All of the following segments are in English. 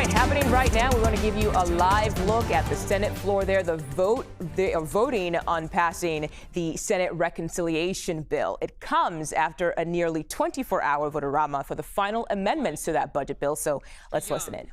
right, happening right now, we want to give you a live look at the Senate floor there. They are voting on passing the Senate reconciliation bill. It comes after a nearly 24-hour vote-a-rama for the final amendments to that budget bill. So let's listen in.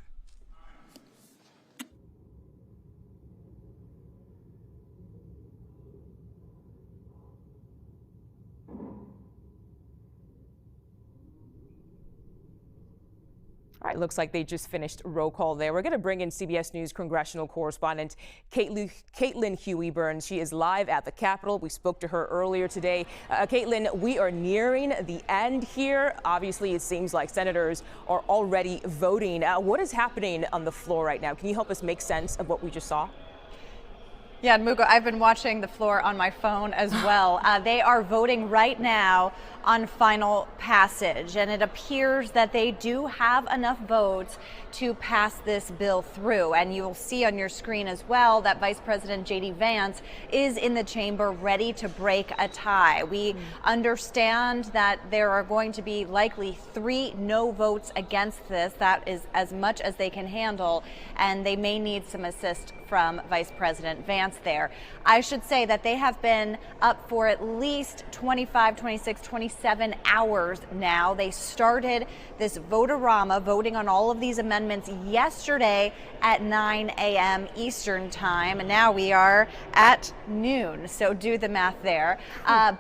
All right, looks like they just finished roll call there. We're going to bring in CBS News congressional correspondent Caitlin Huey-Burns. She is live at the Capitol. We spoke to her earlier today. Caitlin, we are nearing the end here. Obviously, it seems like senators are already voting. What is happening on the floor right now? Can you help us make sense of what we just saw? Yeah, and Mugo, I've been watching the floor on my phone as well. They are voting right now on final passage, and it appears that they do have enough votes to pass this bill through. And you will see on your screen as well that Vice President JD Vance is in the chamber ready to break a tie. We understand that there are going to be likely 3 no votes against this. That is as much as they can handle, and they may need some assist from Vice President Vance there. I should say that they have been up for at least 25, 26, 27 hours now. They started this vote-a-rama, voting on all of these amendments yesterday at 9 a.m. Eastern time, and now we are at noon, so do the math there.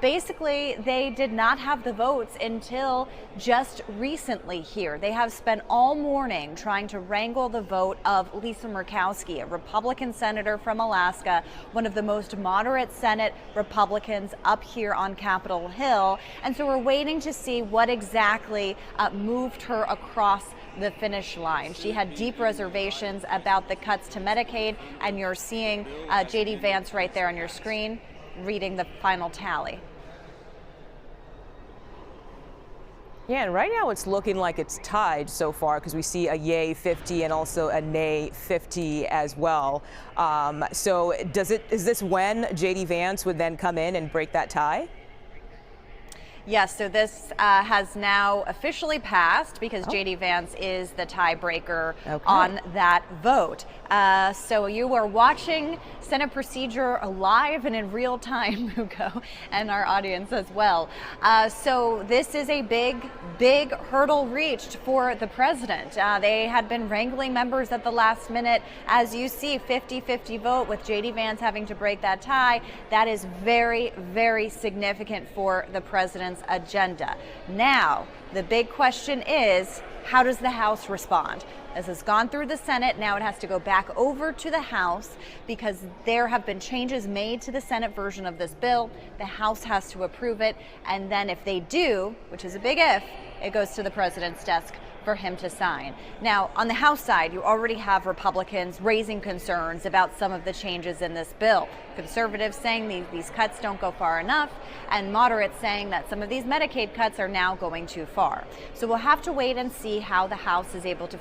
Basically, they did not have the votes until just recently here. They have spent all morning trying to wrangle the vote of Lisa Murkowski, a Republican senator from Alaska, one of the most moderate Senate Republicans up here on Capitol Hill. And so we're waiting to see what exactly moved her across the finish line. She had deep reservations about the cuts to Medicaid, and you're seeing JD Vance right there on your screen reading the final tally. Yeah, and right now it's looking like it's tied so far because we see a yay 50 and also a nay 50 as well. So is this when JD Vance would then come in and break that tie? Yes, so this has now officially passed because JD Vance is the tiebreaker on that vote. So you are watching Senate procedure live and in real time, Mugo, and our audience as well. So this is a big hurdle reached for the president. They had been wrangling members at the last minute. As you see, 50-50 vote with JD Vance having to break that tie. That is very, very significant for the president's agenda. Now, the big question is, how does the House respond? This has gone through the Senate. Now it has to go back over to the House because there have been changes made to the Senate version of this bill. The House has to approve it. And then if they do, which is a big if, it goes to the president's desk for him to sign. Now, on the House side, you already have Republicans raising concerns about some of the changes in this bill. Conservatives saying these cuts don't go far enough, and moderates saying that some of these Medicaid cuts are now going too far. So we'll have to wait and see how the House is able to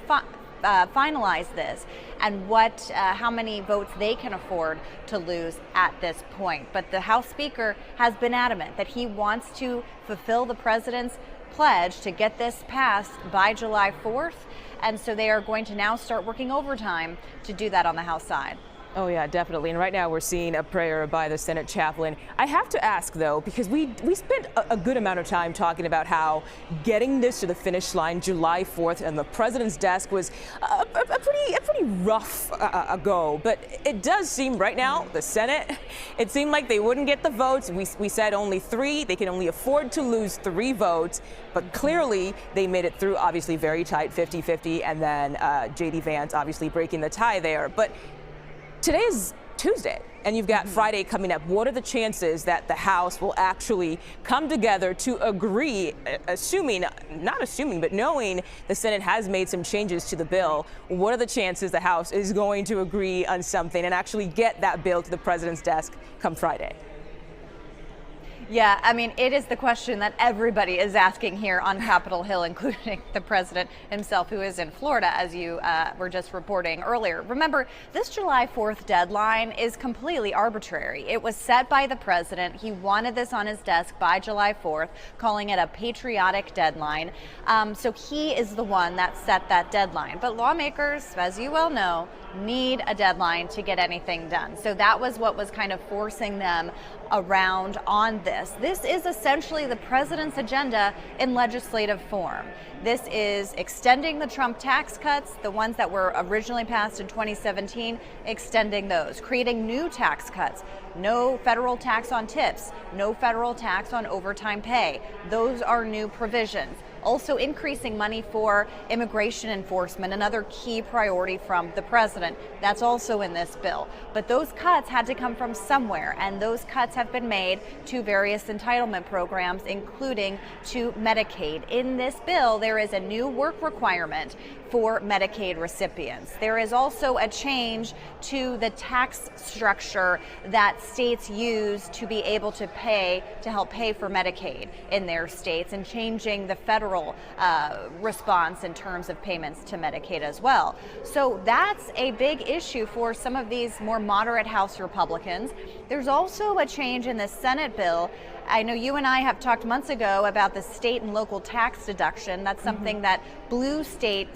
finalize this and how many votes they can afford to lose at this point. But the House Speaker has been adamant that he wants to fulfill the president's pledge to get this passed by July 4th. And so they are going to now start working overtime to do that on the House side. Oh, yeah, definitely. And right now we're seeing a prayer by the Senate chaplain. I have to ask, though, because we spent a good amount of time talking about how getting this to the finish line July 4th and the president's desk was a pretty rough go. But it does seem right now, the Senate, it seemed like they wouldn't get the votes. We said only 3. They can only afford to lose 3 votes. But clearly they made it through, obviously very tight, 50-50. And then JD Vance obviously breaking the tie there. But today is Tuesday, and you've got Friday coming up. What are the chances that the House will actually come together to agree, not assuming, but knowing the Senate has made some changes to the bill? What are the chances the House is going to agree on something and actually get that bill to the president's desk come Friday? Yeah, I mean, it is the question that everybody is asking here on Capitol Hill, including the president himself, who is in Florida, as you were just reporting earlier. Remember, this July 4th deadline is completely arbitrary. It was set by the president. He wanted this on his desk by July 4th, calling it a patriotic deadline. So he is the one that set that deadline. But lawmakers, as you well know, need a deadline to get anything done. So that was what was kind of forcing them around on this. This is essentially the president's agenda in legislative form. This is extending the Trump tax cuts, the ones that were originally passed in 2017, extending those, creating new tax cuts, no federal tax on tips, no federal tax on overtime pay. Those are new provisions. Also increasing money for immigration enforcement, another key priority from the president. That's also in this bill. But those cuts had to come from somewhere, and those cuts have been made to various entitlement programs, including to Medicaid. In this bill, there is a new work requirement for Medicaid recipients. There is also a change to the tax structure that states use to be able to help pay for Medicaid in their states, and changing the federal response in terms of payments to Medicaid as well. So that's a big issue for some of these more moderate House Republicans. There's also a change in the Senate bill. I know you and I have talked months ago about the state and local tax deduction. That's something that blue state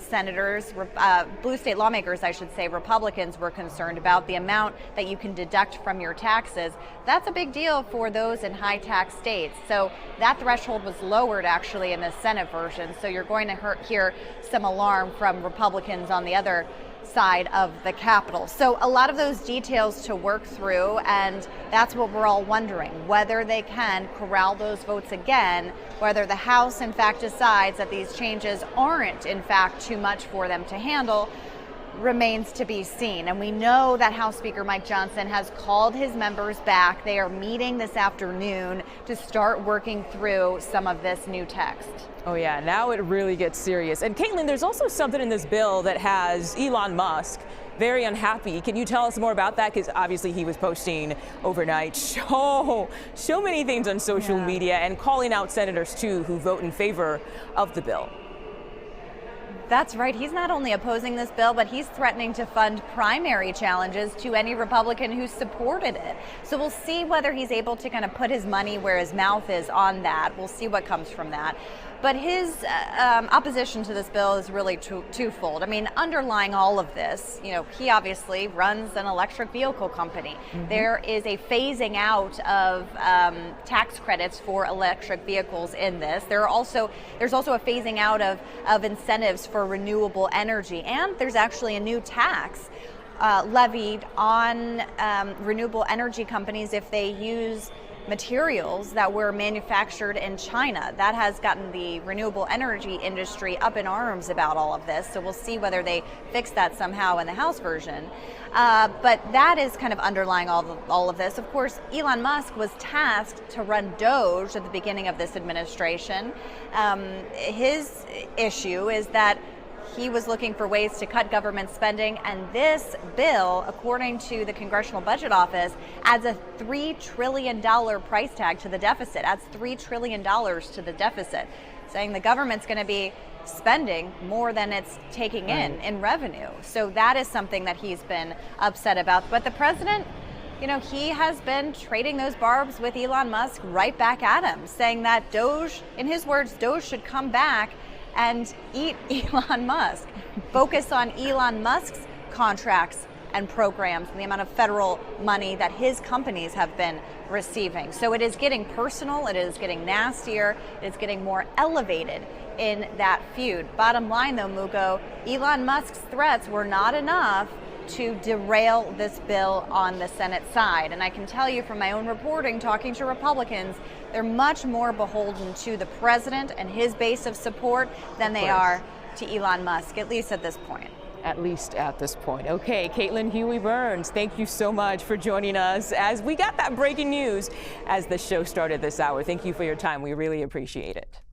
lawmakers, I should say, Republicans, were concerned about, the amount that you can deduct from your taxes. That's a big deal for those in high tax states. So that threshold was lowered actually in the Senate version. So you're going to hear some alarm from Republicans on the other side of the Capitol. So a lot of those details to work through, and that's what we're all wondering, whether they can corral those votes again, whether the House in fact decides that these changes aren't in fact too much for them to handle, remains to be seen. And we know that House Speaker Mike Johnson has called his members back. They are meeting this afternoon to start working through some of this new text. Oh yeah, now it really gets serious. And Caitlin, there's also something in this bill that has Elon Musk very unhappy. Can you tell us more about that? Because obviously he was posting overnight so many things on social media, and calling out senators too who vote in favor of the bill. That's right. He's not only opposing this bill, but he's threatening to fund primary challenges to any Republican who supported it. So we'll see whether he's able to kind of put his money where his mouth is on that. We'll see what comes from that. But his opposition to this bill is really twofold. I mean, underlying all of this, you know, he obviously runs an electric vehicle company. There is a phasing out of tax credits for electric vehicles in this. There's also a phasing out of incentives for renewable energy, and there's actually a new tax levied on renewable energy companies if they use materials that were manufactured in China. That has gotten the renewable energy industry up in arms about all of this. So we'll see whether they fix that somehow in the House version. But that is kind of underlying all of this. Of course, Elon Musk was tasked to run Doge at the beginning of this administration. His issue is that he was looking for ways to cut government spending, and this bill, according to the Congressional Budget Office, adds a $3 trillion price tag to the deficit, adds $3 trillion to the deficit, saying the government's going to be spending more than it's taking in revenue. So that is something that he's been upset about. But the president, you know, he has been trading those barbs with Elon Musk right back at him, saying that Doge, in his words, Doge should come back and eat Elon Musk, focus on Elon Musk's contracts and programs and the amount of federal money that his companies have been receiving. So it is getting personal, it is getting nastier, it is getting more elevated in that feud. Bottom line though, Mugo, Elon Musk's threats were not enough to derail this bill on the Senate side. And I can tell you from my own reporting, talking to Republicans, they're much more beholden to the president and his base of support than they are to Elon Musk, at least at this point. At least at this point. Okay, Caitlin Huey-Burns, thank you so much for joining us as we got that breaking news as the show started this hour. Thank you for your time. We really appreciate it.